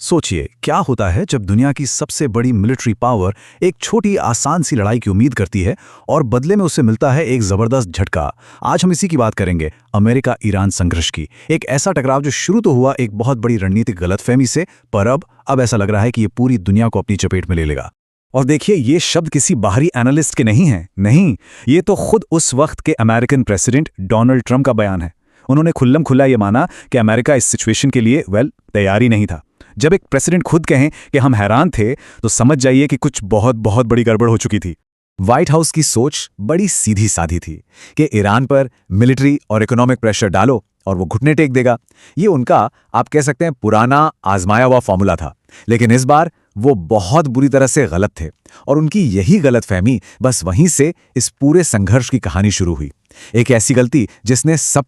सोचिए क्या होता है जब दुनिया की सबसे बड़ी मिलिट्री पावर एक छोटी आसान सी लड़ाई की उम्मीद करती है और बदले में उसे मिलता है एक जबरदस्त झटका। आज हम इसी की बात करेंगे, अमेरिका ईरान संघर्ष की। एक ऐसा टकराव जो शुरू तो हुआ एक बहुत बड़ी रणनीतिक गलतफहमी से, पर अब ऐसा लग रहा है कि ये पूरी दुनिया को अपनी चपेट में ले लेगा। और देखिए, ये शब्द किसी बाहरी एनालिस्ट के नहीं हैं, नहीं, ये तो खुद उस वक्त के अमेरिकन प्रेसिडेंट डोनाल्ड ट्रंप का बयान है। उन्होंने खुल्लम खुल्ला ये माना कि अमेरिका इस सिचुएशन के लिए तैयार ही नहीं था। जब एक प्रेसिडेंट खुद कहें कि हम हैरान थे, तो समझ जाइए कि कुछ बहुत बहुत बड़ी गड़बड़ हो चुकी थी। व्हाइट हाउस की सोच बड़ी सीधी साधी थी कि ईरान पर मिलिट्री और इकोनॉमिक प्रेशर डालो और वो घुटने टेक देगा। ये उनका, आप कह सकते हैं, पुराना आजमाया हुआ फॉर्मूला था। लेकिन इस बार वो बहुत बुरी तरह से गलत थे, और उनकी यही गलतफहमी, बस वहीं से इस पूरे संघर्ष की कहानी शुरू हुई। एक ऐसी गलती जिसने सब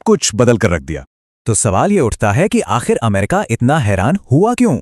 कुछ बदल कर रख दिया। तो सवाल ये उठता है कि आखिर अमेरिका इतना हैरान हुआ क्यों?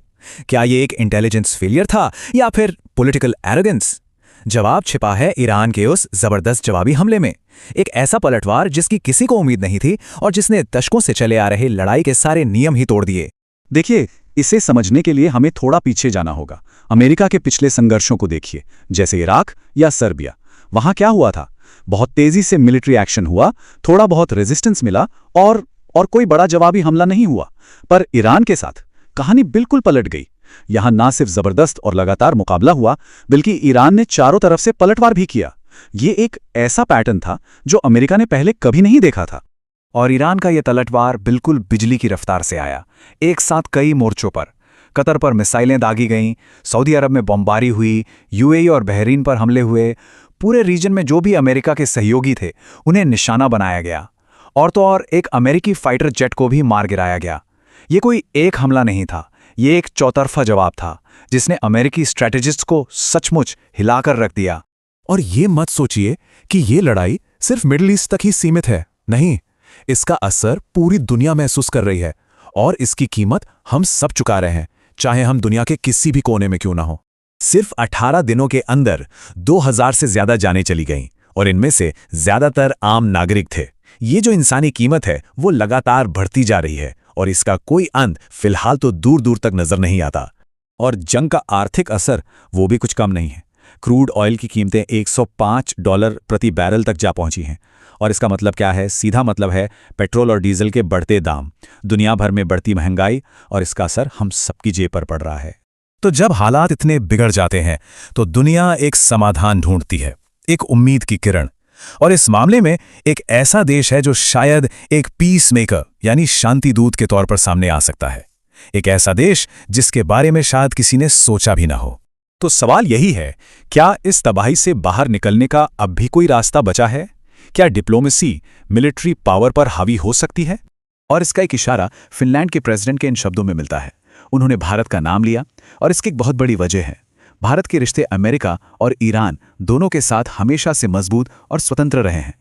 क्या ये एक इंटेलिजेंस फेलियर था या फिर पॉलिटिकल एरोगेंस? जवाब छिपा है ईरान के उस जबरदस्त जवाबी हमले में। एक ऐसा पलटवार जिसकी किसी को उम्मीद नहीं थी और जिसने दशकों से चले आ रहे लड़ाई के सारे नियम ही तोड़ दिए। देखिए, इसे समझने के लिए हमें थोड़ा पीछे जाना होगा। अमेरिका के पिछले संघर्षों को देखिए, जैसे इराक या सर्बिया। वहां क्या हुआ था? बहुत तेजी से मिलिट्री एक्शन हुआ, थोड़ा बहुत रेजिस्टेंस मिला और कोई बड़ा जवाबी हमला नहीं हुआ। पर ईरान के साथ कहानी बिल्कुल पलट गई। यहां ना सिर्फ जबरदस्त और लगातार मुकाबला हुआ, बल्कि ईरान ने चारों तरफ से पलटवार भी किया। ये एक ऐसा पैटर्न था जो अमेरिका ने पहले कभी नहीं देखा था। और ईरान का यह पलटवार बिल्कुल बिजली की रफ्तार से आया। एक साथ कई मोर्चों पर कतर पर मिसाइलें दागी गईं, सऊदी अरब में बमबारी हुई, यूएई और बहरीन पर हमले हुए। पूरे रीजन में जो भी अमेरिका के सहयोगी थे उन्हें निशाना बनाया गया, और तो और एक अमेरिकी फाइटर जेट को भी मार गिराया गया। ये कोई एक हमला नहीं था, ये एक चौतरफा जवाब था जिसने अमेरिकी स्ट्रैटेजिस्ट्स को सचमुच हिलाकर रख दिया। और ये मत सोचिए कि ये लड़ाई सिर्फ मिडिल ईस्ट तक ही सीमित है, नहीं, इसका असर पूरी दुनिया महसूस कर रही है, और इसकी कीमत हम सब चुका रहे हैं, चाहे हम दुनिया के किसी भी कोने में क्यों ना हो। सिर्फ 18 दिनों के अंदर 2000 से ज्यादा जानें चली गईं, और इनमें से ज्यादातर आम नागरिक थे। ये जो इंसानी कीमत है वो लगातार बढ़ती जा रही है, और इसका कोई अंत फिलहाल तो दूर दूर तक नजर नहीं आता। और जंग का आर्थिक असर वो भी कुछ कम नहीं है। क्रूड ऑयल की कीमतें $105 प्रति बैरल तक जा पहुंची हैं, और इसका मतलब क्या है? सीधा मतलब है पेट्रोल और डीजल के बढ़ते दाम, दुनिया भर में बढ़ती महंगाई, और इसका असर हम सबकी जेब पर पड़ रहा है। तो जब हालात इतने बिगड़ जाते हैं तो दुनिया एक समाधान ढूंढती है, एक उम्मीद की किरण। और इस मामले में एक ऐसा देश है जो शायद एक पीस मेकर यानी शांति दूत के तौर पर सामने आ सकता है। एक ऐसा देश जिसके बारे में शायद किसी ने सोचा भी ना हो। तो सवाल यही है, क्या इस तबाही से बाहर निकलने का अब भी कोई रास्ता बचा है? क्या डिप्लोमेसी मिलिट्री पावर पर हावी हो सकती है? और इसका एक इशारा फिनलैंड के प्रेसिडेंट के इन शब्दों में मिलता है। उन्होंने भारत का नाम लिया, और इसकी एक बहुत बड़ी वजह है। भारत के रिश्ते अमेरिका और ईरान दोनों के साथ हमेशा से मजबूत और स्वतंत्र रहे हैं।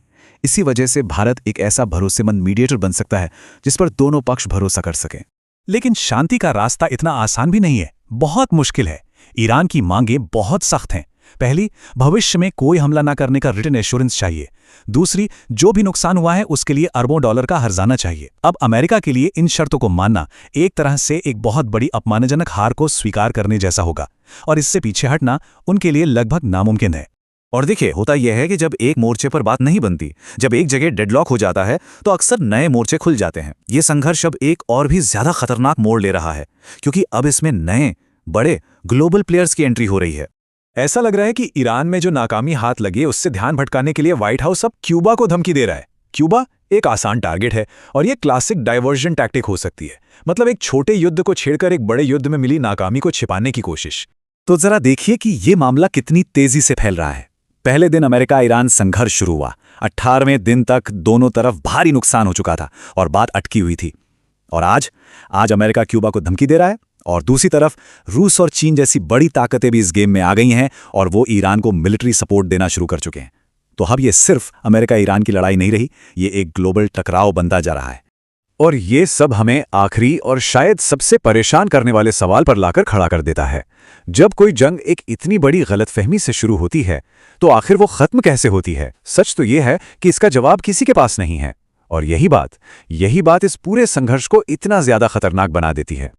इसी वजह से भारत एक ऐसा भरोसेमंद मीडिएटर बन सकता है जिस पर दोनों पक्ष भरोसा कर सकें। लेकिन शांति का रास्ता इतना आसान भी नहीं है, बहुत मुश्किल है। ईरान की मांगें बहुत सख्त हैं। पहली, भविष्य में कोई हमला न करने का रिटन एश्योरेंस चाहिए। दूसरी, जो भी नुकसान हुआ है उसके लिए अरबों डॉलर का हर्जाना चाहिए। अब अमेरिका के लिए इन शर्तों को मानना एक तरह से एक बहुत बड़ी अपमानजनक हार को स्वीकार करने जैसा होगा, और इससे पीछे हटना उनके लिए लगभग नामुमकिन है। और देखिए, होता यह है कि जब एक मोर्चे पर बात नहीं बनती, जब एक जगह डेडलॉक हो जाता है, तो अक्सर नए मोर्चे खुल जाते हैं। ये संघर्ष अब एक और भी ज्यादा खतरनाक मोड़ ले रहा है, क्योंकि अब इसमें नए बड़े ग्लोबल प्लेयर्स की एंट्री हो रही है। ऐसा लग रहा है कि ईरान में जो नाकामी हाथ लगे उससे ध्यान भटकाने के लिए व्हाइट हाउस अब क्यूबा को धमकी दे रहा है। क्यूबा एक आसान टारगेट है, और यह क्लासिक डाइवर्जन टैक्टिक हो सकती है। मतलब एक छोटे युद्ध को छेड़कर एक बड़े युद्ध में मिली नाकामी को छिपाने की कोशिश। तो जरा देखिए कि ये मामला कितनी तेजी से फैल रहा है। पहले दिन अमेरिका ईरान संघर्ष शुरू हुआ। 18वें दिन तक दोनों तरफ भारी नुकसान हो चुका था और बात अटकी हुई थी। और आज अमेरिका क्यूबा को धमकी दे रहा है, और दूसरी तरफ रूस और चीन जैसी बड़ी ताकतें भी इस गेम में आ गई हैं, और वो ईरान को मिलिट्री सपोर्ट देना शुरू कर चुके हैं। तो अब ये सिर्फ अमेरिका ईरान की लड़ाई नहीं रही, ये एक ग्लोबल टकराव बनता जा रहा है। और ये सब हमें आखिरी और शायद सबसे परेशान करने वाले सवाल पर लाकर खड़ा कर देता है। जब कोई जंग एक इतनी बड़ी गलतफहमी से शुरू होती है, तो आखिर वो खत्म कैसे होती है? सच तो ये है कि इसका जवाब किसी के पास नहीं है, और यही बात इस पूरे संघर्ष को इतना ज्यादा खतरनाक बना देती है।